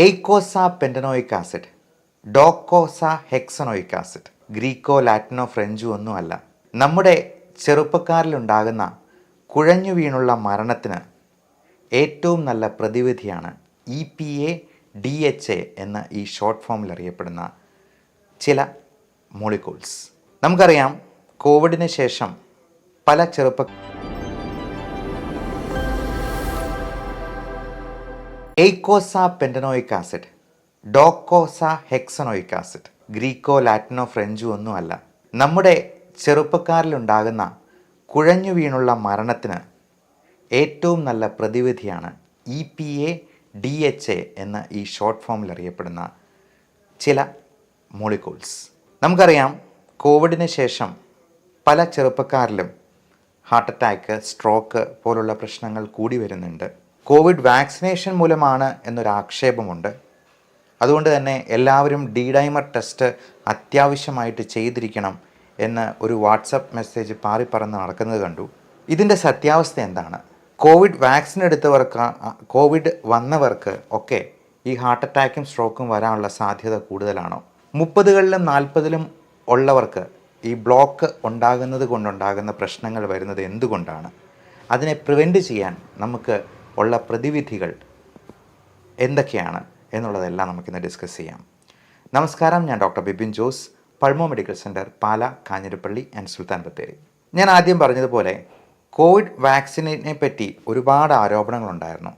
എയ്ക്കോസ പെൻറ്റനോയിക് acid, docosahexaenoic acid, ഗ്രീക്കോ ലാറ്റിനോ ഫ്രഞ്ചോ ഒന്നുമല്ല. നമ്മുടെ ചെറുപ്പക്കാരിലുണ്ടാകുന്ന കുഴഞ്ഞു വീണുള്ള മരണത്തിന് ഏറ്റവും നല്ല പ്രതിവിധിയാണ് EPA DHA എന്ന ഈ ഷോർട്ട് ഫോമിൽ അറിയപ്പെടുന്ന ചില മോളിക്യൂൾസ്. നമുക്കറിയാം, കോവിഡിന് ശേഷം പല eicosapentaenoic acid, docosahexaenoic acid, ഗ്രീക്കോ ലാറ്റിനോ ഫ്രഞ്ചോ ഒന്നുമല്ല. നമ്മുടെ ചെറുപ്പക്കാരിലുണ്ടാകുന്ന കുഴഞ്ഞു വീണുള്ള മരണത്തിന് ഏറ്റവും നല്ല പ്രതിവിധിയാണ് EPA DHA എന്ന ഈ ഷോർട്ട് ഫോമിൽ അറിയപ്പെടുന്ന ചില മോളിക്യൂൾസ്. നമുക്കറിയാം, കോവിഡിന് ശേഷം പല ചെറുപ്പക്കാരിലും ഹാർട്ട് അറ്റാക്ക്, സ്ട്രോക്ക് പോലുള്ള പ്രശ്നങ്ങൾ കൂടി വരുന്നുണ്ട്. കോവിഡ് വാക്സിനേഷൻ മൂലമാണ് എന്നൊരു ആക്ഷേപമുണ്ട്. അതുകൊണ്ട് തന്നെ എല്ലാവരും ഡൈമർ ടെസ്റ്റ് അത്യാവശ്യമായിട്ട് ചെയ്തിരിക്കണം എന്ന് ഒരു വാട്സപ്പ് മെസ്സേജ് പാറിപ്പറന്ന് നടക്കുന്നത് കണ്ടു. ഇതിൻ്റെ സത്യാവസ്ഥ എന്താണ്? കോവിഡ് വാക്സിൻ എടുത്തവർക്ക്, കോവിഡ് വന്നവർക്ക് ഒക്കെ ഈ ഹാർട്ട് അറ്റാക്കും സ്ട്രോക്കും വരാനുള്ള സാധ്യത കൂടുതലാണോ? 30കളിലും 40ലും ഉള്ളവർക്ക് ഈ ബ്ലോക്ക് ഉണ്ടാകുന്നത് കൊണ്ടുണ്ടാകുന്ന പ്രശ്നങ്ങൾ വരുന്നത് എന്തുകൊണ്ടാണ്? അതിനെ പ്രിവെൻറ്റ് ചെയ്യാൻ നമുക്ക് ഉള്ള പ്രതിവിധികൾ എന്തൊക്കെയാണ് എന്നുള്ളതെല്ലാം നമുക്കിന്ന് ഡിസ്കസ് ചെയ്യാം. നമസ്കാരം, ഞാൻ doctor Bipin Jose, pulmo medical centre, Pala, Kanjirappally and Sultan Bathery. ഞാൻ ആദ്യം പറഞ്ഞതുപോലെ കോവിഡ് വാക്സിനെ പറ്റി ഒരുപാട് ആരോപണങ്ങളുണ്ടായിരുന്നു.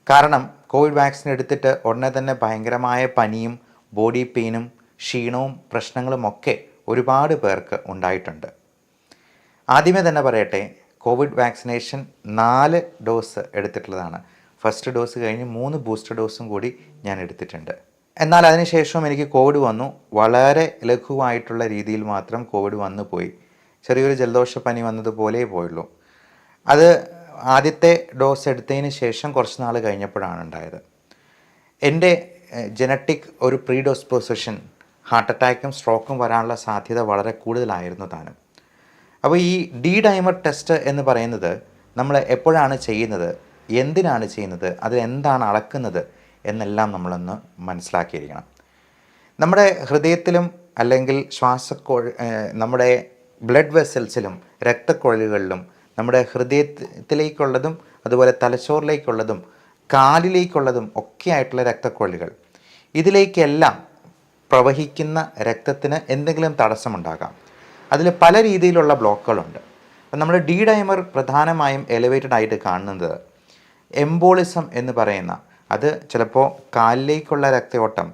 കാരണം കോവിഡ് വാക്സിൻ എടുത്തിട്ട് ഉടനെ തന്നെ ഭയങ്കരമായ പനിയും ബോഡി പെയിനും ക്ഷീണവും പ്രശ്നങ്ങളും ഒക്കെ ഒരുപാട് പേർക്ക് ഉണ്ടായിട്ടുണ്ട്. ആദ്യമേ തന്നെ പറയട്ടെ, കോവിഡ് വാക്സിനേഷൻ 4 ഡോസ് എടുത്തിട്ടുള്ളതാണ്. ഫസ്റ്റ് ഡോസ് കഴിഞ്ഞ് 3 ബൂസ്റ്റർ ഡോസും കൂടി ഞാൻ എടുത്തിട്ടുണ്ട്. എന്നാൽ അതിനുശേഷവും എനിക്ക് കോവിഡ് വന്നു. വളരെ ലഘുവായിട്ടുള്ള രീതിയിൽ മാത്രം കോവിഡ് വന്നു പോയി. ചെറിയൊരു ജലദോഷപ്പനി വന്നതുപോലെ പോയുള്ളൂ. അത് ആദ്യത്തെ ഡോസ് എടുത്തതിന് ശേഷം കുറച്ച് നാൾ കഴിഞ്ഞപ്പോഴാണ് ഉണ്ടായത്. എൻ്റെ ജനറ്റിക് ഒരു പ്രീ ഡിസ്പോസിഷൻ ഹാർട്ട് അറ്റാക്കും സ്ട്രോക്കും വരാനുള്ള സാധ്യത വളരെ കൂടുതലായിരുന്നു താനും. അപ്പോൾ ഈ ഡൈമർ ടെസ്റ്റ് എന്ന് പറയുന്നത് നമ്മൾ എപ്പോഴാണ് ചെയ്യുന്നത്, എന്തിനാണ് ചെയ്യുന്നത്, അതിലെന്താണ് അളക്കുന്നത് എന്നെല്ലാം നമ്മളൊന്ന് മനസ്സിലാക്കിയിരിക്കണം. നമ്മുടെ ഹൃദയത്തിലും അല്ലെങ്കിൽ നമ്മുടെ ബ്ലഡ് വെസൽസിലും രക്തക്കുഴലുകളിലും നമ്മുടെ ഹൃദയത്തിലേക്കുള്ളതും അതുപോലെ തലച്ചോറിലേക്കുള്ളതും കാലിലേക്കുള്ളതും ഒക്കെ ആയിട്ടുള്ള രക്തക്കുഴലുകൾ, ഇതിലേക്കെല്ലാം പ്രവഹിക്കുന്ന രക്തത്തിന് എന്തെങ്കിലും തടസ്സമുണ്ടാകാം. അതിൽ പല രീതിയിലുള്ള ബ്ലോക്കുകളുണ്ട്. അപ്പം നമ്മൾ ഡൈമർ പ്രധാനമായും എലിവേറ്റഡ് ആയിട്ട് കാണുന്നത് എംബോളിസം എന്ന് പറയുന്ന, അത് ചിലപ്പോൾ കാലിലേക്കുള്ള രക്തയോട്ടം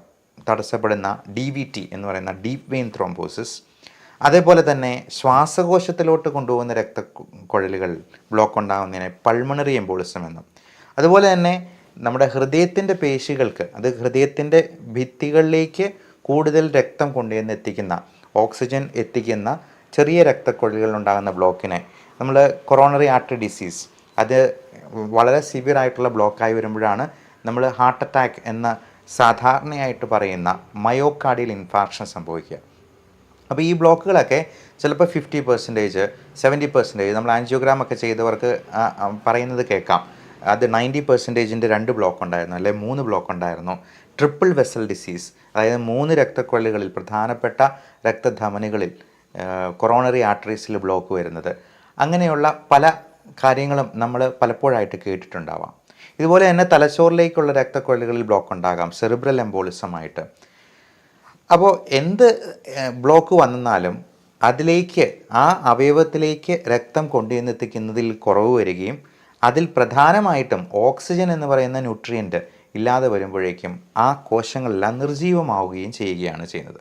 തടസ്സപ്പെടുന്ന DVT എന്ന് പറയുന്ന ഡീപ്പ് വെയിൻ ത്രോംബോസിസ്, അതേപോലെ തന്നെ ശ്വാസകോശത്തിലോട്ട് കൊണ്ടുപോകുന്ന രക്തക്കുഴലുകൾ ബ്ലോക്ക് ഉണ്ടാകുന്നതിനെ പൾമണറി എംബോളിസം എന്നും, അതുപോലെ തന്നെ നമ്മുടെ ഹൃദയത്തിൻ്റെ പേശികൾക്ക്, അത് ഹൃദയത്തിൻ്റെ ഭിത്തികളിലേക്ക് കൂടുതൽ രക്തം കൊണ്ടുവന്ന് എത്തിക്കുന്ന, ഓക്സിജൻ എത്തിക്കുന്ന ചെറിയ രക്തക്കുഴലുകൾ ഉണ്ടാകുന്ന ബ്ലോക്കിനെ നമ്മൾ കൊറോണറി ആർട്ടറി ഡിസീസ്, അത് വളരെ സിവിയർ ആയിട്ടുള്ള ബ്ലോക്കായി വരുമ്പോഴാണ് നമ്മൾ ഹാർട്ട് അറ്റാക്ക് എന്ന സാധാരണയായിട്ട് പറയുന്ന മയോകാർഡിയൽ ഇൻഫാർക്ഷൻ സംഭവിക്കുക. അപ്പോൾ ഈ ബ്ലോക്കുകളൊക്കെ ചിലപ്പോൾ 50%, 70% നമ്മൾ ആൻജിയോഗ്രാം ഒക്കെ ചെയ്തവർക്ക് പറയുന്നത് കേൾക്കാം. അത് 90%ൻ്റെ 2 ബ്ലോക്ക് ഉണ്ടായിരുന്നു, അല്ലെങ്കിൽ 3 ബ്ലോക്ക് ഉണ്ടായിരുന്നു. ട്രിപ്പിൾ വെസൽ ഡിസീസ്, അതായത് 3 രക്തക്കുഴലുകളിൽ, പ്രധാനപ്പെട്ട രക്തധമനികളിൽ, കൊറോണറി ആർട്ടറീസിൽ ബ്ലോക്ക് വരുന്നത്, അങ്ങനെയുള്ള പല കാര്യങ്ങളും നമ്മൾ പലപ്പോഴായിട്ട് കേട്ടിട്ടുണ്ടാവാം. ഇതുപോലെ തന്നെ തലച്ചോറിലേക്കുള്ള രക്തക്കുഴലുകളിൽ ബ്ലോക്ക് ഉണ്ടാകാം, സെറിബ്രൽ എംബോളിസമായിട്ട്. അപ്പോൾ എന്ത് ബ്ലോക്ക് വന്നാലും അതിലേക്ക്, ആ അവയവത്തിലേക്ക് രക്തം കൊണ്ടുവന്നെത്തിക്കുന്നതിൽ കുറവ് വരികയും അതിൽ പ്രധാനമായിട്ടും ഓക്സിജൻ എന്ന് പറയുന്ന ന്യൂട്രിയൻറ്റ് ഇല്ലാതെ വരുമ്പോഴേക്കും ആ കോശങ്ങളെല്ലാം നിർജീവമാവുകയും ചെയ്യുകയാണ് ചെയ്യുന്നത്.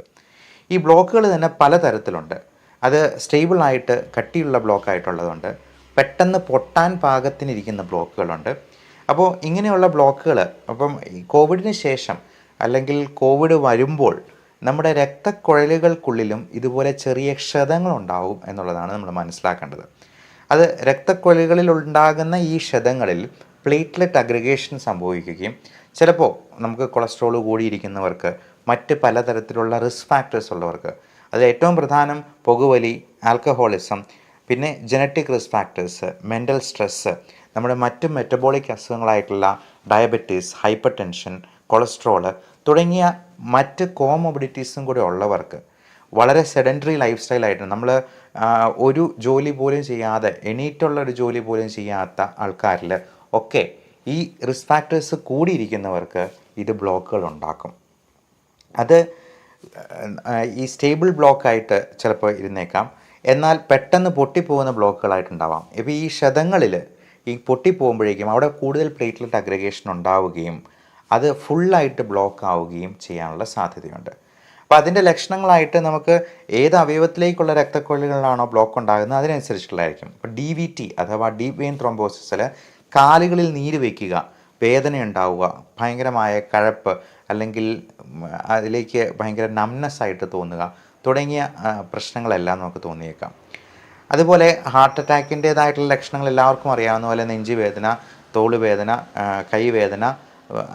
ഈ ബ്ലോക്കുകൾ തന്നെ പലതരത്തിലുണ്ട്. അത് സ്റ്റേബിളായിട്ട് കട്ടിയുള്ള ബ്ലോക്കായിട്ടുള്ളതുണ്ട്, പെട്ടെന്ന് പൊട്ടാൻ പാകത്തിനിരിക്കുന്ന ബ്ലോക്കുകളുണ്ട്. അപ്പോൾ ഇങ്ങനെയുള്ള ബ്ലോക്കുകൾ, അപ്പം കോവിഡിന് ശേഷം അല്ലെങ്കിൽ കോവിഡ് വരുമ്പോൾ നമ്മുടെ രക്തക്കുഴലുകൾക്കുള്ളിലും ഇതുപോലെ ചെറിയ ക്ഷതങ്ങളുണ്ടാവും എന്നുള്ളതാണ് നമ്മൾ മനസ്സിലാക്കേണ്ടത്. അത് രക്തക്കുഴലുകളിൽ ഉണ്ടാകുന്ന ഈ ക്ഷതങ്ങളിൽ പ്ലേറ്റ്ലെറ്റ് അഗ്രിഗേഷൻ സംഭവിക്കുകയും ചിലപ്പോൾ നമുക്ക് കൊളസ്ട്രോൾ കൂടിയിരിക്കുന്നവർക്ക്, മറ്റ് പലതരത്തിലുള്ള റിസ്ക് ഫാക്ടേഴ്സ് ഉള്ളവർക്ക്, അത് ഏറ്റവും പ്രധാനം പുകവലി, ആൽക്കഹോളിസം, പിന്നെ genetic risk factors, mental stress, നമ്മുടെ മറ്റ് മെറ്റബോളിക് അസുഖങ്ങളായിട്ടുള്ള ഡയബറ്റീസ്, ഹൈപ്പർ ടെൻഷൻ, കൊളസ്ട്രോള് തുടങ്ങിയ മറ്റ് കോമോബിഡിറ്റീസും കൂടി ഉള്ളവർക്ക് വളരെ സെഡൻറ്ററി ലൈഫ് സ്റ്റൈലായിട്ട് നമ്മൾ ഒരു ജോലി പോലും ചെയ്യാതെ എണീറ്റുള്ള ഒരു ജോലി പോലും ചെയ്യാത്ത ആൾക്കാരിൽ ഒക്കെ ഈ റിസ്ക് ഫാക്ടേഴ്സ് കൂടിയിരിക്കുന്നവർക്ക് ഇത് ബ്ലോക്കുകൾ ഉണ്ടാക്കും. അത് ഈ സ്റ്റേബിൾ ബ്ലോക്കായിട്ട് ചിലപ്പോൾ ഇരുന്നേക്കാം, എന്നാൽ പെട്ടെന്ന് പൊട്ടിപ്പോകുന്ന ബ്ലോക്കുകളായിട്ടുണ്ടാവാം. ഇപ്പോൾ ഈ ക്ഷതങ്ങളിൽ ഈ പൊട്ടിപ്പോകുമ്പോഴേക്കും അവിടെ കൂടുതൽ പ്ലേറ്റ്ലെറ്റ് അഗ്രഗേഷൻ ഉണ്ടാവുകയും അത് ഫുള്ളായിട്ട് ബ്ലോക്ക് ആവുകയും ചെയ്യാനുള്ള സാധ്യതയുണ്ട്. അപ്പോൾ അതിൻ്റെ ലക്ഷണങ്ങളായിട്ട് നമുക്ക് ഏത് അവയവത്തിലേക്കുള്ള രക്തക്കൊഴലുകളിലാണോ ബ്ലോക്ക് ഉണ്ടാകുന്നത് അതിനനുസരിച്ചുള്ളതായിരിക്കും. ഇപ്പോൾ DVT അഥവാ ഡീപ്പ് വെയിൻ ത്രോംബോസിസിൽ കാലുകളിൽ നീര് വയ്ക്കുക, വേദന ഉണ്ടാവുക, ഭയങ്കരമായ കഴപ്പ് അല്ലെങ്കിൽ അതിലേക്ക് ഭയങ്കര നംനെസ് ആയിട്ട് തോന്നുക തുടങ്ങിയ പ്രശ്നങ്ങളെല്ലാം നമുക്ക് തോന്നിയേക്കാം. അതുപോലെ ഹാർട്ട് അറ്റാക്കിൻ്റേതായിട്ടുള്ള ലക്ഷണങ്ങൾ എല്ലാവർക്കും അറിയാവുന്ന പോലെ നെഞ്ചുവേദന, തോളുവേദന, കൈവേദന,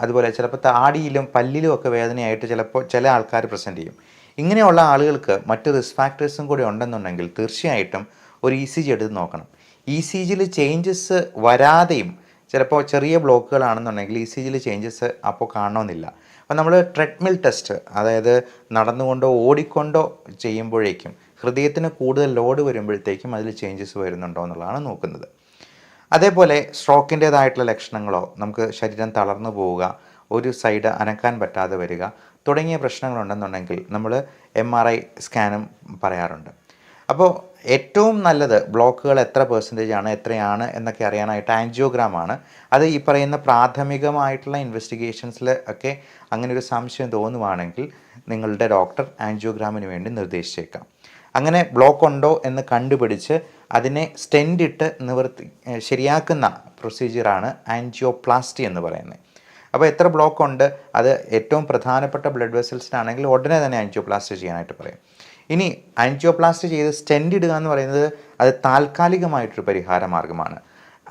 അതുപോലെ ചിലപ്പോൾ താടിയിലും പല്ലിലും ഒക്കെ വേദനയായിട്ട് ചിലപ്പോൾ ചില ആൾക്കാർ പ്രസൻറ്റ് ചെയ്യും. ഇങ്ങനെയുള്ള ആളുകൾക്ക് മറ്റ് റിസ്ക് ഫാക്ടേഴ്സും കൂടി ഉണ്ടെന്നുണ്ടെങ്കിൽ തീർച്ചയായിട്ടും ഒരു ECG എടുത്ത് നോക്കണം. ECGയിൽ ചേഞ്ചസ് വരാതെയും ചിലപ്പോൾ ചെറിയ ബ്ലോക്കുകളാണെന്നുണ്ടെങ്കിൽ ECGയിൽ ചേഞ്ചസ് അപ്പോൾ കാണണമെന്നില്ല. അപ്പോൾ നമ്മൾ ട്രെഡ്മിൽ ടെസ്റ്റ്, അതായത് നടന്നുകൊണ്ടോ ഓടിക്കൊണ്ടോ ചെയ്യുമ്പോഴേക്കും ഹൃദയത്തിന് കൂടുതൽ ലോഡ് വരുമ്പോഴത്തേക്കും അതിൽ ചേഞ്ചസ് വരുന്നുണ്ടോ എന്നുള്ളതാണ് നോക്കുന്നത്. അതേപോലെ സ്ട്രോക്കിൻ്റേതായിട്ടുള്ള ലക്ഷണങ്ങളോ, നമുക്ക് ശരീരം തളർന്നു പോവുക, ഒരു സൈഡ് അനക്കാൻ പറ്റാതെ വരിക തുടങ്ങിയ പ്രശ്നങ്ങളുണ്ടെന്നുണ്ടെങ്കിൽ നമ്മൾ MRI സ്കാനും പറയാറുണ്ട്. അപ്പോൾ ഏറ്റവും നല്ലത് ബ്ലോക്കുകൾ എത്ര % ആണ്, എത്രയാണ് എന്നൊക്കെ അറിയാനായിട്ട് ആൻജിയോഗ്രാമാണ്. അത് ഈ പറയുന്ന പ്രാഥമികമായിട്ടുള്ള ഇൻവെസ്റ്റിഗേഷൻസിൽ ഒക്കെ അങ്ങനെ ഒരു സംശയം തോന്നുവാണെങ്കിൽ നിങ്ങളുടെ ഡോക്ടർ ആൻജിയോഗ്രാമിന് വേണ്ടി നിർദ്ദേശിച്ചേക്കാം. അങ്ങനെ ബ്ലോക്ക് ഉണ്ടോ എന്ന് കണ്ടുപിടിച്ച് അതിനെ സ്റ്റെൻറ്റ് ഇട്ട് ശരിയാക്കുന്ന പ്രൊസീജിയറാണ് ആൻജിയോപ്ലാസ്റ്റി എന്ന് പറയുന്നത്. അപ്പോൾ എത്ര ബ്ലോക്ക് ഉണ്ട്, അത് ഏറ്റവും പ്രധാനപ്പെട്ട ബ്ലഡ് വെസൽസിനാണെങ്കിൽ ഉടനെ തന്നെ ആൻജിയോപ്ലാസ്റ്റി ചെയ്യാനായിട്ട് പറയും. ഇനി ആൻജിയോപ്ലാസ്റ്റി ചെയ്ത് സ്റ്റെൻറ്റ് ഇടുക എന്ന് പറയുന്നത് അത് താൽക്കാലികമായിട്ടൊരു പരിഹാര മാർഗ്ഗമാണ്.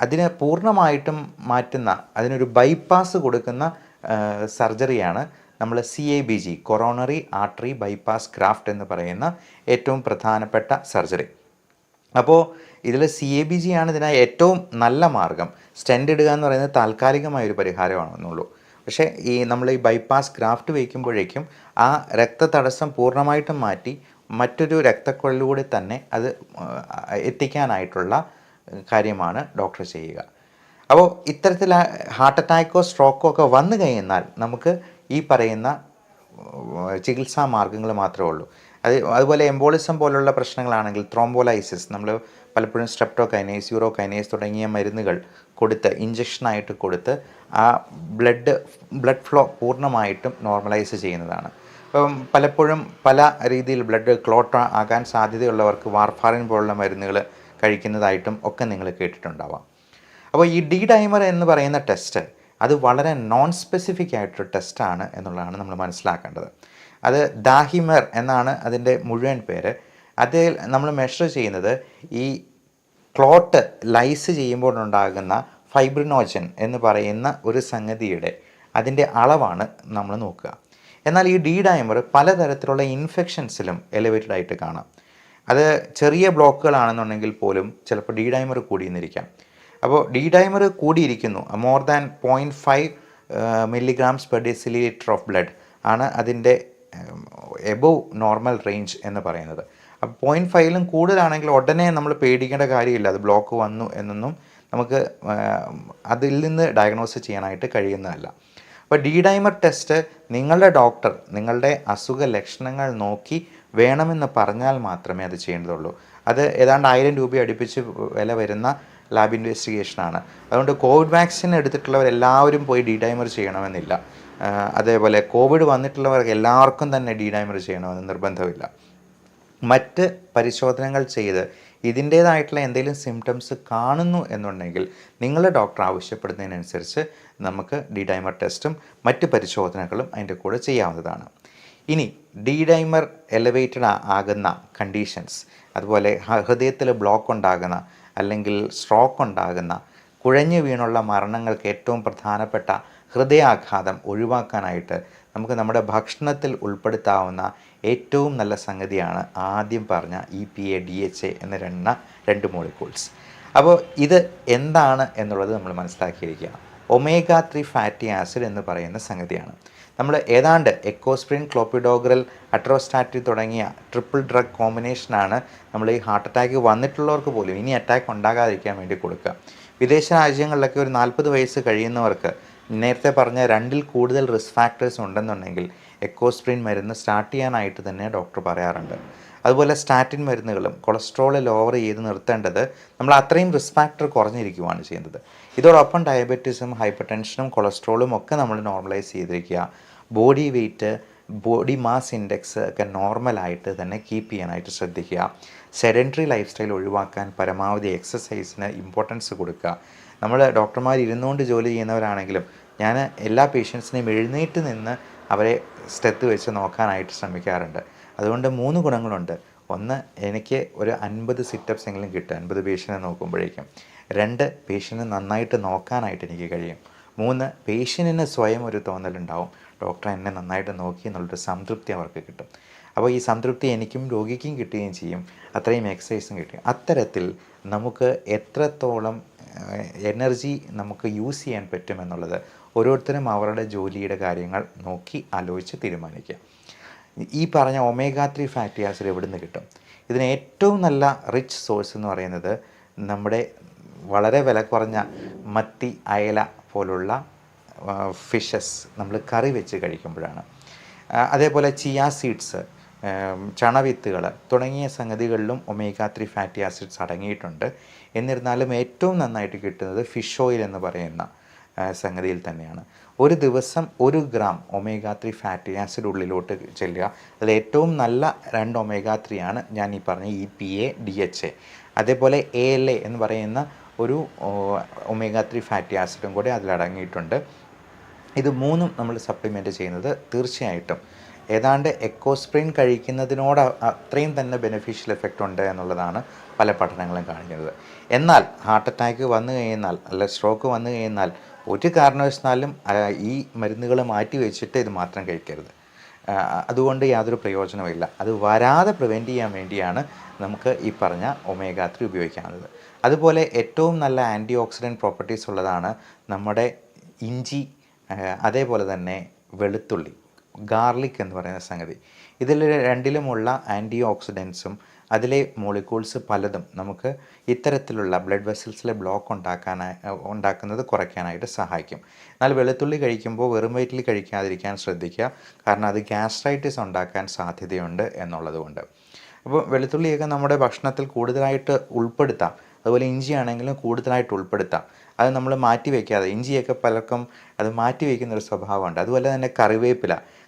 അതിനെ പൂർണ്ണമായിട്ടും മാറ്റുന്ന, അതിനൊരു ബൈപ്പാസ് കൊടുക്കുന്ന സർജറിയാണ് നമ്മൾ CABG, coronary artery bypass graft എന്ന് പറയുന്ന ഏറ്റവും പ്രധാനപ്പെട്ട സർജറി. അപ്പോൾ ഇതിൽ CABG ആണ് ഇതിനായി ഏറ്റവും നല്ല മാർഗം. സ്റ്റെൻറ്റ് ഇടുക എന്ന് പറയുന്നത് താൽക്കാലികമായൊരു പരിഹാരമാണെന്നുള്ളൂ. പക്ഷേ നമ്മൾ ഈ ബൈപ്പാസ് ഗ്രാഫ്റ്റ് വയ്ക്കുമ്പോഴേക്കും ആ രക്തതടസ്സം പൂർണ്ണമായിട്ടും മാറ്റി മറ്റൊരു രക്തക്കൊഴലിലൂടെ തന്നെ അത് എത്തിക്കാനായിട്ടുള്ള കാര്യമാണ് ഡോക്ടർ ചെയ്യുക. അപ്പോൾ ഇത്തരത്തിൽ ഹാർട്ട് അറ്റാക്കോ സ്ട്രോക്കോ ഒക്കെ വന്നു കഴിഞ്ഞാൽ നമുക്ക് ഈ പറയുന്ന ചികിത്സാ മാർഗ്ഗങ്ങൾ മാത്രമേ ഉള്ളൂ. അതുപോലെ എംബോളിസം പോലുള്ള പ്രശ്നങ്ങളാണെങ്കിൽ ത്രോംബോലൈസിസ്, നമ്മൾ പലപ്പോഴും സ്ട്രെപ്റ്റോകൈനേസ്, യൂറോകൈനേസ് തുടങ്ങിയ മരുന്നുകൾ കൊടുത്ത് ഇഞ്ചക്ഷനായിട്ട് കൊടുത്ത് ആ ബ്ലഡ് ഫ്ലോ പൂർണ്ണമായിട്ടും നോർമലൈസ് ചെയ്യുന്നതാണ്. അപ്പം പലപ്പോഴും പല രീതിയിൽ ബ്ലഡ് ക്ലോട്ട് ആകാൻ സാധ്യതയുള്ളവർക്ക് വാർഫാറിൻ പോലുള്ള മരുന്നുകൾ കഴിക്കുന്നതായിട്ടും ഒക്കെ നിങ്ങൾ കേട്ടിട്ടുണ്ടാവാം. അപ്പോൾ ഈ D-ഡൈമർ എന്ന് പറയുന്ന ടെസ്റ്റ് അത് വളരെ നോൺ സ്പെസിഫിക് ആയിട്ടൊരു ടെസ്റ്റാണ് എന്നുള്ളതാണ് നമ്മൾ മനസ്സിലാക്കേണ്ടത്. അത് ദാഹിമർ എന്നാണ് അതിൻ്റെ മുഴുവൻ പേര്. അതിൽ നമ്മൾ മെഷർ ചെയ്യുന്നത് ഈ ക്ലോട്ട് ലൈസ് ചെയ്യുമ്പോഴുണ്ടാകുന്ന ഫൈബ്രിനോജൻ എന്ന് പറയുന്ന ഒരു സംഗതിയുടെ അതിൻ്റെ അളവാണ് നമ്മൾ നോക്കുക. എന്നാൽ ഈ D-ഡൈമർ പലതരത്തിലുള്ള ഇൻഫെക്ഷൻസിലും എലിവേറ്റഡ് ആയിട്ട് കാണാം. അത് ചെറിയ ബ്ലോക്കുകളാണെന്നുണ്ടെങ്കിൽ പോലും ചിലപ്പോൾ D-ഡൈമർ കൂടിയെന്നിരിക്കാം. അപ്പോൾ D-ഡൈമർ കൂടിയിരിക്കുന്നു, more than 0.5 mg/dL of blood ആണ് അതിൻ്റെ എബോവ് നോർമൽ റേഞ്ച് എന്ന് പറയുന്നത്. അപ്പോൾ 0.5ലും കൂടുതലാണെങ്കിൽ ഉടനെ നമ്മൾ പേടിക്കേണ്ട കാര്യമില്ല, അത് ബ്ലോക്ക് വന്നു എന്നൊന്നും നമുക്ക് അതിൽ നിന്ന് ഡയഗ്നോസ് ചെയ്യാനായിട്ട് കഴിയുന്നതല്ല. അപ്പോൾ D-ഡൈമർ ടെസ്റ്റ് നിങ്ങളുടെ ഡോക്ടർ നിങ്ങളുടെ അസുഖ ലക്ഷണങ്ങൾ നോക്കി വേണമെന്ന് പറഞ്ഞാൽ മാത്രമേ അത് ചെയ്യേണ്ടതുള്ളൂ. അത് ഏതാണ്ട് 1000 രൂപ അടുപ്പിച്ച് വില വരുന്ന ലാബ് ഇൻവെസ്റ്റിഗേഷനാണ്. അതുകൊണ്ട് കോവിഡ് വാക്സിൻ എടുത്തിട്ടുള്ളവരെല്ലാവരും പോയി D-ഡൈമർ ചെയ്യണമെന്നില്ല. അതേപോലെ കോവിഡ് വന്നിട്ടുള്ളവർക്ക് എല്ലാവർക്കും തന്നെ D-ഡൈമർ ചെയ്യണമെന്ന് നിർബന്ധമില്ല. മറ്റ് പരിശോധനകൾ ചെയ്ത് ഇതിൻ്റേതായിട്ടുള്ള എന്തെങ്കിലും സിംറ്റംസ് കാണുന്നു എന്നുണ്ടെങ്കിൽ നിങ്ങളുടെ ഡോക്ടർ ആവശ്യപ്പെടുന്നതിനനുസരിച്ച് നമുക്ക് D-ഡൈമർ ടെസ്റ്റും മറ്റ് പരിശോധനകളും അതിൻ്റെ കൂടെ ചെയ്യാവുന്നതാണ്. ഇനി D-ഡൈമർ എലിവേറ്റഡ് ആകുന്ന കണ്ടീഷൻസ്, അതുപോലെ ഹൃദയത്തിൽ ബ്ലോക്ക് ഉണ്ടാകുന്ന അല്ലെങ്കിൽ സ്ട്രോക്ക് ഉണ്ടാകുന്ന, കുഴഞ്ഞു വീണുള്ള മരണങ്ങൾക്ക് ഏറ്റവും പ്രധാനപ്പെട്ട ഹൃദയാഘാതം ഒഴിവാക്കാനായിട്ട് നമുക്ക് നമ്മുടെ ഭക്ഷണത്തിൽ ഉൾപ്പെടുത്താവുന്ന ഏറ്റവും നല്ല സംഗതിയാണ് ആദ്യം പറഞ്ഞ EPA DHA എന്ന രണ്ട് മോളിക്യൂൾസ്. അപ്പോൾ ഇത് എന്താണ് എന്നുള്ളത് നമ്മൾ മനസ്സിലാക്കിയിരിക്കുക. omega-3 ഫാറ്റി ആസിഡ് എന്ന് പറയുന്ന സംഗതിയാണ്. നമ്മൾ ഏതാണ്ട് എക്കോസ്പ്രിൻ, ക്ലോപ്പിഡോഗ്രൽ, അട്രോസ്റ്റാറ്റിൻ തുടങ്ങിയ ട്രിപ്പിൾ ഡ്രഗ് കോമ്പിനേഷനാണ് നമ്മൾ ഈ ഹാർട്ട് അറ്റാക്ക് വന്നിട്ടുള്ളവർക്ക് പോലും ഇനി അറ്റാക്ക് ഉണ്ടാകാതിരിക്കാൻ വേണ്ടി കൊടുക്കുക. വിദേശ രാജ്യങ്ങളിലൊക്കെ ഒരു 40 വയസ്സ് കഴിയുന്നവർക്ക് നേരത്തെ പറഞ്ഞ 2ൽ കൂടുതൽ റിസ്ക് ഫാക്ടേഴ്സ് ഉണ്ടെന്നുണ്ടെങ്കിൽ എക്കോസ്പ്രിൻ മരുന്ന് സ്റ്റാർട്ട് ചെയ്യാനായിട്ട് തന്നെ ഡോക്ടർ പറയാറുണ്ട്. അതുപോലെ സ്റ്റാറ്റിൻ മരുന്നുകളും കൊളസ്ട്രോൾ ലോവർ ചെയ്ത് നിർത്തേണ്ടത് നമ്മൾ അത്രയും റിസ്ക് ഫാക്ടർ കുറഞ്ഞിരിക്കുകയാണ് ചെയ്യുന്നത്. ഇതോടൊപ്പം ഡയബറ്റീസും ഹൈപ്പർ ടെൻഷനും കൊളസ്ട്രോളും ഒക്കെ നമ്മൾ നോർമലൈസ് ചെയ്തിരിക്കുക. Body weight, body mass index ഒക്കെ നോർമലായിട്ട് തന്നെ കീപ്പ് ചെയ്യാനായിട്ട് ശ്രദ്ധിക്കുക. സെഡൻറ്ററി ലൈഫ് സ്റ്റൈൽ ഒഴിവാക്കാൻ പരമാവധി എക്സസൈസിന് ഇമ്പോർട്ടൻസ് കൊടുക്കുക. നമ്മൾ ഡോക്ടർമാർ ഇരുന്നുകൊണ്ട് ജോലി ചെയ്യുന്നവരാണെങ്കിലും ഞാൻ എല്ലാ പേഷ്യൻസിനെയും എഴുന്നേറ്റ് നിന്ന് അവരെ സ്റ്റെത്ത് വെച്ച് നോക്കാനായിട്ട് ശ്രമിക്കാറുണ്ട്. അതുകൊണ്ട് 3 ഗുണങ്ങളുണ്ട്. ഒന്ന്, എനിക്ക് ഒരു 50 സിറ്റപ്സ് എങ്കിലും കിട്ടും 50 പേഷ്യൻറ്റിനെ നോക്കുമ്പോഴേക്കും. 2, പേഷ്യൻറ്റിനെ നന്നായിട്ട് നോക്കാനായിട്ട് എനിക്ക് കഴിയും. 3, പേഷ്യൻറ്റിന് സ്വയം ഒരു തോന്നലുണ്ടാവും, ഡോക്ടർ എന്നെ നന്നായിട്ട് നോക്കി എന്നുള്ളൊരു സംതൃപ്തി അവർക്ക് കിട്ടും. അപ്പോൾ ഈ സംതൃപ്തി എനിക്കും രോഗിക്കും കിട്ടുകയും ചെയ്യും, അത്രയും എക്സസൈസും കിട്ടും. അത്തരത്തിൽ നമുക്ക് എത്രത്തോളം എനർജി നമുക്ക് യൂസ് ചെയ്യാൻ പറ്റുമെന്നുള്ളത് ഓരോരുത്തരും അവരുടെ ജോലിയുടെ കാര്യങ്ങൾ നോക്കി ആലോചിച്ച് തീരുമാനിക്കുക. ഈ പറഞ്ഞ ഒമേഗ 3 ഫാറ്റി ആസിഡ് എവിടെ നിന്ന് കിട്ടും? ഇതിന് ഏറ്റവും നല്ല റിച്ച് സോഴ്സ് എന്ന് പറയുന്നത് നമ്മുടെ വളരെ വില കുറഞ്ഞ മത്തി, അയല പോലുള്ള ഫിഷസ് നമ്മൾ കറി വെച്ച് കഴിക്കുമ്പോഴാണ്. അതേപോലെ ചിയ സീഡ്സ്, ചണവിത്തുകൾ തുടങ്ങിയ സംഗതികളിലും ഒമേഗ 3 ഫാറ്റി ആസിഡ്സ് അടങ്ങിയിട്ടുണ്ട്. എന്നിരുന്നാലും ഏറ്റവും നന്നായിട്ട് കിട്ടുന്നത് ഫിഷ് ഓയിൽ എന്ന് പറയുന്ന സംഗതിയിൽ തന്നെയാണ്. ഒരു ദിവസം 1 ഗ്രാം ഒമേഗ 3 ഫാറ്റി ആസിഡ് ഉള്ളിലോട്ട് ചെല്ലുക. അതിൽ ഏറ്റവും നല്ല 2 ഒമേഗ 3 ആണ് ഞാൻ ഈ പറഞ്ഞ EPA, DHA. അതേപോലെ ALA എന്ന് പറയുന്ന ഒരു ഒമേഗ 3 ഫാറ്റി ആസിഡും കൂടി അതിലടങ്ങിയിട്ടുണ്ട്. ഇത് 3ഉം നമ്മൾ സപ്ലിമെൻറ്റ് ചെയ്യുന്നത് തീർച്ചയായിട്ടും ഏതാണ്ട് എക്കോസ്പ്രിൻ കഴിക്കുന്നതിനോട് അത്രയും തന്നെ ബെനിഫിഷ്യൽ എഫക്റ്റ് ഉണ്ട് എന്നുള്ളതാണ് പല പഠനങ്ങളും കാണിക്കുന്നത്. എന്നാൽ ഹാർട്ട് അറ്റാക്ക് വന്നു കഴിഞ്ഞാൽ അല്ല സ്ട്രോക്ക് വന്നു കഴിഞ്ഞാൽ ഒരു കാരണവശാലും ഈ മരുന്നുകൾ മാറ്റി വെച്ചിട്ട് ഇത് മാത്രം കഴിക്കരുത്. അതുകൊണ്ട് യാതൊരു പ്രയോജനമില്ല. അത് വരാതെ പ്രിവെൻറ്റ് ചെയ്യാൻ വേണ്ടിയാണ് നമുക്ക് ഈ പറഞ്ഞ ഒമേഗ 3 ഉപയോഗിക്കാവുന്നത്. അതുപോലെ ഏറ്റവും നല്ല ആൻറ്റി ഓക്സിഡൻറ്റ് പ്രോപ്പർട്ടീസ് ഉള്ളതാണ് നമ്മുടെ ഇഞ്ചി, അതേപോലെ തന്നെ വെളുത്തുള്ളി, ഗാർലിക് എന്ന് പറയുന്ന സംഗതി. ഇതിൽ രണ്ടിലുമുള്ള ആൻറ്റി ഓക്സിഡൻസും അതിലെ മോളിക്യൂൾസ് പലതും നമുക്ക് ഇത്തരത്തിലുള്ള ബ്ലഡ് വെസൽസിലെ ബ്ലോക്ക് ഉണ്ടാക്കുന്നത് കുറയ്ക്കാനായിട്ട് സഹായിക്കും. എന്നാൽ വെളുത്തുള്ളി കഴിക്കുമ്പോൾ വെറും വയറ്റിൽ കഴിക്കാതിരിക്കാൻ ശ്രദ്ധിക്കുക, കാരണം അത് ഗ്യാസ്ട്രൈറ്റിസ് ഉണ്ടാക്കാൻ സാധ്യതയുണ്ട് എന്നുള്ളതുകൊണ്ട്. അപ്പോൾ വെളുത്തുള്ളിയൊക്കെ നമ്മുടെ ഭക്ഷണത്തിൽ കൂടുതലായിട്ട് ഉൾപ്പെടുത്താം. അതുപോലെ ഇഞ്ചി ആണെങ്കിലും കൂടുതലായിട്ട് ഉൾപ്പെടുത്താം. അത് നമ്മൾ മാറ്റി വയ്ക്കാതെ, ഇഞ്ചിയൊക്കെ പലർക്കും അത് മാറ്റി വയ്ക്കുന്നൊരു സ്വഭാവമുണ്ട്. അതുപോലെ തന്നെ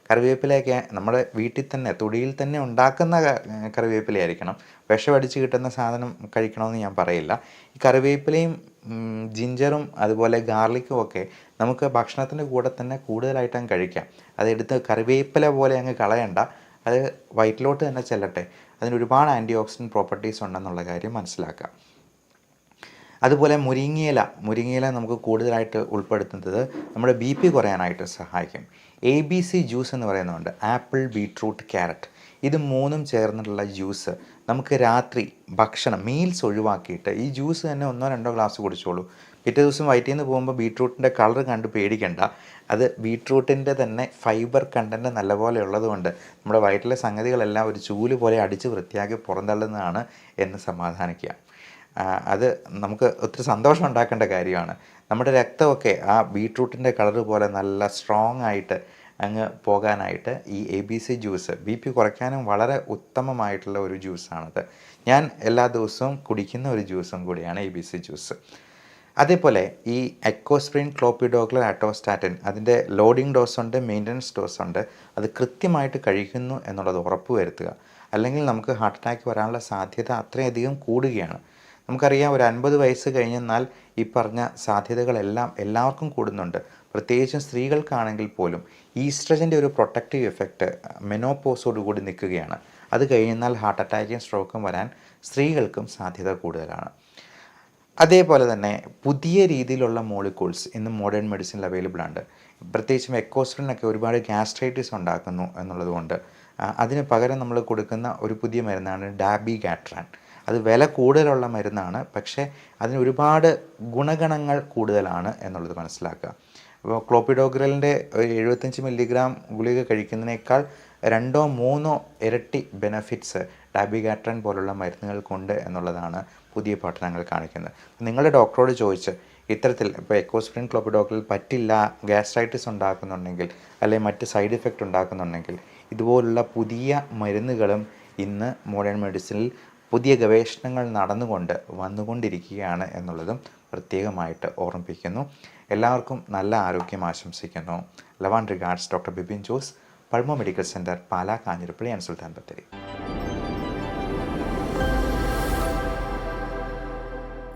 കറിവേപ്പിലയൊക്കെ നമ്മുടെ വീട്ടിൽ തന്നെ തൊടിയിൽ തന്നെ ഉണ്ടാക്കുന്ന കറിവേപ്പിലയായിരിക്കണം. വിഷമടിച്ച് കിട്ടുന്ന സാധനം കഴിക്കണമെന്ന് ഞാൻ പറയില്ല. ഈ കറിവേപ്പിലയും ജിഞ്ചറും അതുപോലെ ഗാർലിക്കും ഒക്കെ നമുക്ക് ഭക്ഷണത്തിൻ്റെ കൂടെ തന്നെ കൂടുതലായിട്ട് അങ്ങ് കഴിക്കാം. അതെടുത്ത് കറിവേപ്പില പോലെ അങ്ങ് കളയണ്ട, അത് വയറ്റിലോട്ട് തന്നെ ചെല്ലട്ടെ. അതിന് ഒരുപാട് ആൻറ്റി ഓക്സിഡൻറ്റ് പ്രോപ്പർട്ടീസ് ഉണ്ടെന്നുള്ള കാര്യം മനസ്സിലാക്കുക. അതുപോലെ മുരിങ്ങയില നമുക്ക് കൂടുതലായിട്ട് ഉൾപ്പെടുത്തുന്നത് നമ്മുടെ BP കുറയാനായിട്ട് സഹായിക്കും. ABC ജ്യൂസ് എന്ന് പറയുന്നുണ്ട്, ആപ്പിൾ, ബീട്രൂട്ട്, ക്യാരറ്റ്. ഇത് 3ഉം ചേർന്നിട്ടുള്ള ജ്യൂസ് നമുക്ക് രാത്രി മീൽസ് ഒഴിവാക്കിയിട്ട് ഈ ജ്യൂസ് തന്നെ 1-2 ഗ്ലാസ് കുടിച്ചോളൂ. പിറ്റേ ദിവസം വയറ്റിൽ നിന്ന് പോകുമ്പോൾ ബീട്രൂട്ടിൻ്റെ കളർ കണ്ട് പേടിക്കണ്ട. അത് ബീട്രൂട്ടിൻ്റെ തന്നെ ഫൈബർ കണ്ടൻറ്റ് നല്ലപോലെ ഉള്ളതുകൊണ്ട് നമ്മുടെ വയറ്റിലെ സംഗതികളെല്ലാം ഒരു ചൂല് പോലെ അടിച്ച് വൃത്തിയാക്കി പുറന്തള്ളുന്നതാണ് എന്ന് സമാധാനിക്കുക. അത് നമുക്ക് ഒത്തിരി സന്തോഷം ഉണ്ടാക്കേണ്ട കാര്യമാണ്. നമ്മുടെ രക്തമൊക്കെ ആ ബീട്രൂട്ടിൻ്റെ കളർ പോലെ നല്ല സ്ട്രോങ് ആയിട്ട് അങ്ങ് പോകാനായിട്ട് ഈ ABC ജ്യൂസ് BP കുറയ്ക്കാനും വളരെ ഉത്തമമായിട്ടുള്ള ഒരു ജ്യൂസാണത്. ഞാൻ എല്ലാ ദിവസവും കുടിക്കുന്ന ഒരു ജ്യൂസും കൂടിയാണ് ABC ജ്യൂസ്. അതേപോലെ ഈ എക്കോസ്പ്രിൻ, ക്ലോപ്പിഡോഗ്രൽ, അറ്റോസ്റ്റാറ്റിൻ അതിൻ്റെ ലോഡിംഗ് ഡോസുണ്ട്, മെയിൻ്റനൻസ് ഡോസുണ്ട്. അത് കൃത്യമായിട്ട് കഴിക്കുന്നു എന്നുള്ളത് ഉറപ്പ് വരുത്തുക. അല്ലെങ്കിൽ നമുക്ക് ഹാർട്ട് അറ്റാക്ക് വരാനുള്ള സാധ്യത അത്രയധികം കൂടുകയാണ്. നമുക്കറിയാം, ഒരു 50 വയസ്സ് കഴിഞ്ഞെന്നാൽ ഈ പറഞ്ഞ സാധ്യതകളെല്ലാം എല്ലാവർക്കും കൂടുന്നുണ്ട്. പ്രത്യേകിച്ചും സ്ത്രീകൾക്കാണെങ്കിൽ പോലും ഈസ്ട്രജൻ്റെ ഒരു പ്രൊട്ടക്റ്റീവ് എഫക്റ്റ് മെനോപോസോടുകൂടി നിൽക്കുകയാണ്. അത് കഴിഞ്ഞാൽ ഹാർട്ട് അറ്റാക്കും സ്ട്രോക്കും വരാൻ സ്ത്രീകൾക്കും സാധ്യത കൂടുതലാണ്. അതേപോലെ തന്നെ പുതിയ രീതിയിലുള്ള മോളിക്യൂൾസ് ഇന്ന് മോഡേൺ മെഡിസിനിൽ അവൈലബിൾ ആണ്. പ്രത്യേകിച്ചും എക്കോസ്പ്രിനൊക്കെ ഒരുപാട് ഗ്യാസ്ട്രൈറ്റിസ് ഉണ്ടാക്കുന്നു എന്നുള്ളതുകൊണ്ട് അതിന് പകരം നമ്മൾ കൊടുക്കുന്ന ഒരു പുതിയ മരുന്നാണ് ഡാബിഗാട്രാൻ. അത് വില കൂടുതലുള്ള മരുന്നാണ്, പക്ഷേ അതിന് ഒരുപാട് ഗുണഗണങ്ങൾ കൂടുതലാണ് എന്നുള്ളത് മനസ്സിലാക്കുക. അപ്പോൾ ക്ലോപ്പിഡോഗ്രലിൻ്റെ 75 മില്ലിഗ്രാം ഗുളിക കഴിക്കുന്നതിനേക്കാൾ 2-3 ഇരട്ടി ബെനഫിറ്റ്സ് ഡാബിഗാട്രൻ പോലുള്ള മരുന്നുകൾക്കുണ്ട് എന്നുള്ളതാണ് പുതിയ പഠനങ്ങൾ കാണിക്കുന്നത്. നിങ്ങളുടെ ഡോക്ടറോട് ചോദിച്ച് ഇത്തരത്തിൽ ഇപ്പോൾ എക്കോസ്പ്രിൻ ക്ലോപ്പിഡോഗ്രൽ പറ്റില്ല, ഗ്യാസ്ട്രൈറ്റിസ് ഉണ്ടാക്കുന്നുണ്ടെങ്കിൽ അല്ലെങ്കിൽ മറ്റ് സൈഡ് ഇഫക്റ്റ് ഉണ്ടാക്കുന്നുണ്ടെങ്കിൽ ഇതുപോലുള്ള പുതിയ മരുന്നുകളും ഇന്ന് മോഡേൺ മെഡിസിനിൽ പുതിയ ഗവേഷണങ്ങൾ വന്നുകൊണ്ടിരിക്കുകയാണ് എന്നുള്ളതും പ്രത്യേകമായിട്ട് ഓർമ്മിപ്പിക്കുന്നു. എല്ലാവർക്കും നല്ല ആരോഗ്യം ആശംസിക്കുന്നു. Love and regards, doctor Bipin Jose, pulmo medical centre, Pala, Kanjirappally and Sultan Bathery.